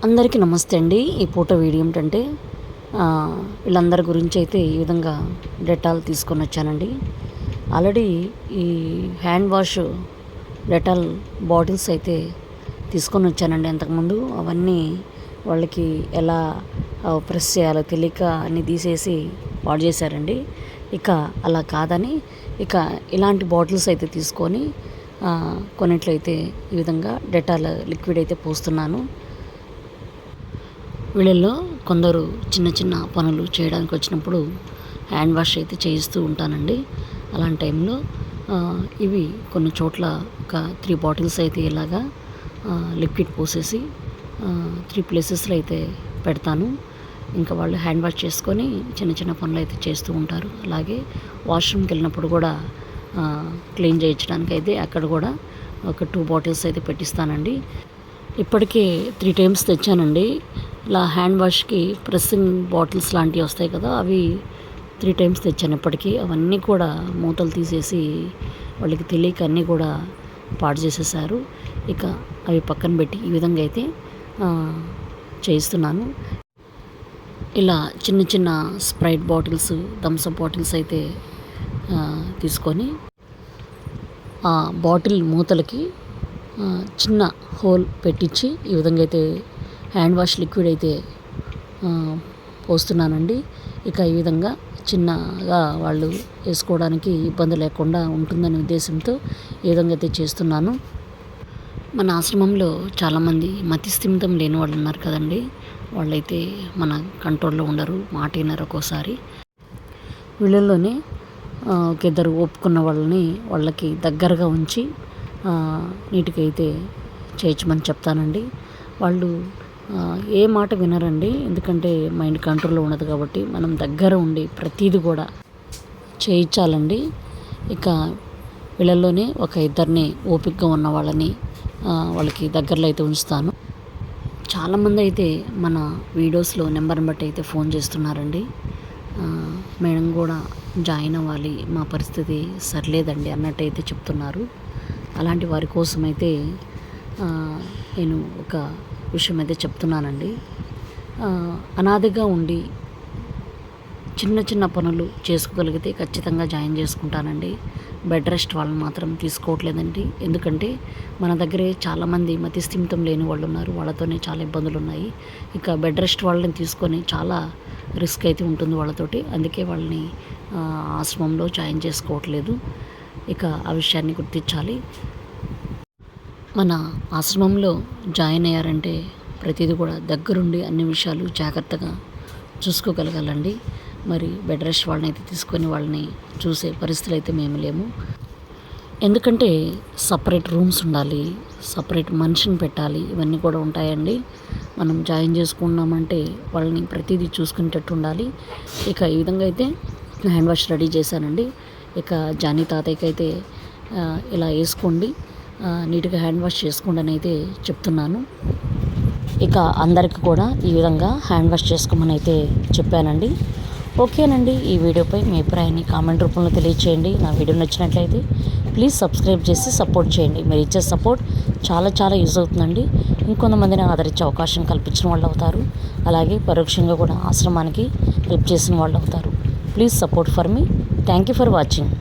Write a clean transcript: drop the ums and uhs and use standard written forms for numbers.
అందరికీ నమస్తే అండి. ఈ పూట వీడియో ఏమిటంటే వీళ్ళందరి గురించి అయితే ఈ విధంగా డెటాల్ తీసుకొని వచ్చానండి. ఆల్రెడీ ఈ హ్యాండ్ వాష్ డెటాల్ బాటిల్స్ అయితే తీసుకొని వచ్చానండి అంతకుముందు. అవన్నీ వాళ్ళకి ఎలా ప్రెస్ చేయాలో తెలియక అన్నీ తీసేసి పాడు చేశారండి. ఇక అలా కాదని ఇలాంటి బాటిల్స్ అయితే తీసుకొని కొన్నిట్లయితే ఈ విధంగా డెటాల్ లిక్విడ్ అయితే పోస్తున్నాను. వీళ్ళల్లో కొందరు చిన్న చిన్న పనులు చేయడానికి వచ్చినప్పుడు హ్యాండ్ వాష్ అయితే చేయిస్తూ ఉంటానండి. అలాంటి టైంలో ఇవి కొన్ని చోట్ల ఒక 3 బాటిల్స్ అయితే ఇలాగా లిక్విడ్ పోసేసి 3 ప్లేసెస్లో అయితే పెడతాను. ఇంకా వాళ్ళు హ్యాండ్ వాష్ చేసుకొని చిన్న చిన్న పనులు అయితే చేస్తూ ఉంటారు. అలాగే వాష్రూమ్కి వెళ్ళినప్పుడు కూడా క్లీన్ చేయించడానికి అయితే అక్కడ కూడా ఒక 2 బాటిల్స్ అయితే పెట్టిస్తానండి. ఇప్పటికే 3 టైమ్స్ తెచ్చానండి. ఇలా హ్యాండ్ వాష్కి ప్రెస్సింగ్ బాటిల్స్ లాంటివి వస్తాయి కదా, అవి 3 టైమ్స్ తెచ్చాను ఇప్పటికీ. అవన్నీ కూడా మూతలు తీసేసి వాళ్ళకి తెలియక అన్నీ కూడా పాడు చేసేసారు. ఇక అవి పక్కన పెట్టి ఈ విధంగా అయితే చేయిస్తున్నాను. ఇలా చిన్న చిన్న స్ప్రైట్ బాటిల్స్, థమ్స్అప్ బాటిల్స్ అయితే తీసుకొని ఆ బాటిల్ మూతలకి చిన్న హోల్ పెట్టించి ఈ విధంగా అయితే హ్యాండ్ వాష్ లిక్విడ్ అయితే పోస్తున్నానండి. ఇక ఈ విధంగా చిన్నగా వాళ్ళు వేసుకోవడానికి ఇబ్బంది లేకుండా ఉంటుందనే ఉద్దేశంతో ఈ విధంగా అయితే చేస్తున్నాను. మన ఆశ్రమంలో చాలామంది మతిస్థిమితం లేని వాళ్ళు ఉన్నారు కదండి. వాళ్ళైతే మన కంట్రోల్లో ఉండరు, మాట వినరు ఒక్కోసారి. వీళ్ళల్లోనే ఒక ఇద్దరు ఒప్పుకున్న వాళ్ళకి దగ్గరగా ఉంచి నీట్గా అయితే చేయించమని చెప్తానండి. వాళ్ళు ఏ మాట వినరండి, ఎందుకంటే మైండ్ కంట్రోల్లో ఉండదు కాబట్టి. మనం దగ్గర ఉండి ప్రతీది కూడా చేయించాలండి. ఇక వీళ్ళల్లోనే ఒక ఇద్దరిని ఓపికగా ఉన్న వాళ్ళకి దగ్గరలో అయితే ఉంచుతాను. చాలామంది అయితే మన వీడియోస్లో నెంబర్ని బట్టి అయితే ఫోన్ చేస్తున్నారండి. మేడం కూడా జాయిన్ అవ్వాలి, మా పరిస్థితి సరిలేదండి అన్నట్టు అయితే చెప్తున్నారు. అలాంటి వారి కోసం అయితే నేను ఒక విషయం అయితే చెప్తున్నానండి. అనాథగా ఉండి చిన్న చిన్న పనులు చేసుకోగలిగితే ఖచ్చితంగా జాయిన్ చేసుకుంటానండి. బెడ్ రెస్ట్ వాళ్ళని మాత్రం తీసుకోవట్లేదండి. ఎందుకంటే మన దగ్గరే చాలామంది మతిస్థిమితం లేని వాళ్ళు ఉన్నారు. వాళ్ళతోనే చాలా ఇబ్బందులు ఉన్నాయి. ఇక బెడ్ రెస్ట్ వాళ్ళని తీసుకొని చాలా రిస్క్ అయితే ఉంటుంది వాళ్ళతోటి. అందుకే వాళ్ళని ఆశ్రమంలో జాయిన్ చేసుకోవట్లేదు. ఇక ఆ విషయాన్ని గుర్తించాలి. మన ఆశ్రమంలో జాయిన్ అయ్యారంటే ప్రతిదీ కూడా దగ్గరుండి అన్ని విషయాలు జాగ్రత్తగా చూసుకోగలగాలండి. మరి బెడ్ రెస్ట్ వాళ్ళని అయితే తీసుకొని వాళ్ళని చూసే పరిస్థితులు అయితే మేము లేము. ఎందుకంటే సపరేట్ రూమ్స్ ఉండాలి, సపరేట్ మనిషిని పెట్టాలి, ఇవన్నీ కూడా ఉంటాయండి. మనం జాయిన్ చేసుకున్నామంటే వాళ్ళని ప్రతిదీ చూసుకునేటట్టు ఉండాలి. ఇక ఈ విధంగా అయితే హ్యాండ్ వాష్ రెడీ చేశానండి. ఇక జానీ తాతయ్యకి అయితే ఇలా వేసుకోండి, నీట్గా హ్యాండ్ వాష్ చేసుకోండి అని అయితే చెప్తున్నాను. ఇక అందరికీ కూడా ఈ విధంగా హ్యాండ్ వాష్ చేసుకోమని అయితే చెప్పానండి. ఓకేనండి, ఈ వీడియోపై మీ అభిప్రాయాన్ని కామెంట్ రూపంలో తెలియచేయండి. నా వీడియో నచ్చినట్లయితే ప్లీజ్ సబ్స్క్రైబ్ చేసి సపోర్ట్ చేయండి. మీరు ఇచ్చే సపోర్ట్ చాలా చాలా యూజ్ అవుతుందండి. ఇంకొంతమందిని ఆదరించే అవకాశం కల్పించిన వాళ్ళు అవుతారు. అలాగే పరోక్షంగా కూడా ఆశ్రమానికి హెల్ప్ చేసిన వాళ్ళు అవుతారు. Please support for me. Thank you for watching.